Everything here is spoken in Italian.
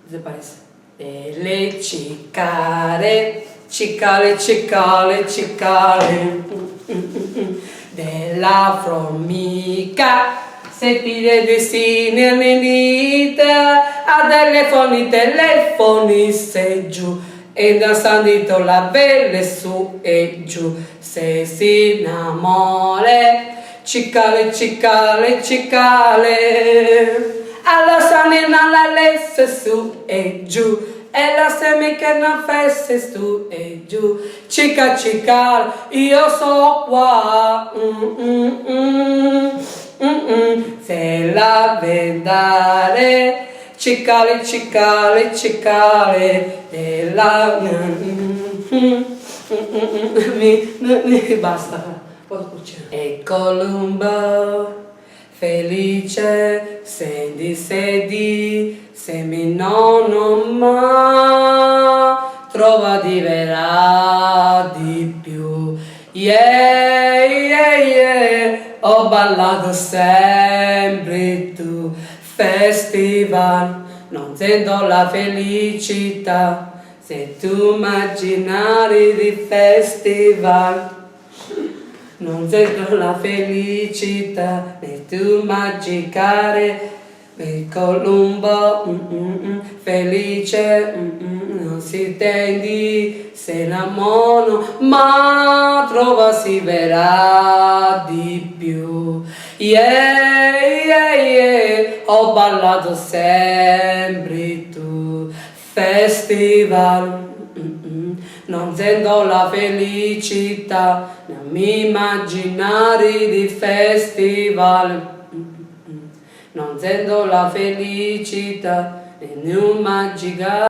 Cosa parece? Delle cicale, cicale, cicale, cicale, della formica, se pide destini all'inita, a telefoni, se giù, e da sandito la belle su e giù, se si innamore, cicale, cicale, cicale. Alla sanina la lesse su e giù, e la semi che non fesse su e giù, cica cica, io so qua, se la vedare, cicale, cicale, cicale, e la basta, poi e Colombo felice, sedi, se mi nonno ma trova di verrà di più. Yeah, yeah, yeah, ho ballato sempre tu. Festival, non sento la felicità, se tu immaginari di festival. Non sento la felicità, né tu magicare, e Colombo, felice, non si tendi, se innamorano, ma trova si verrà di più. Yeah, yeah, yeah, ho ballato sempre tu, festival. Non sento la felicità, non mi immaginare di festival. Non sento la felicità, e non immaginare.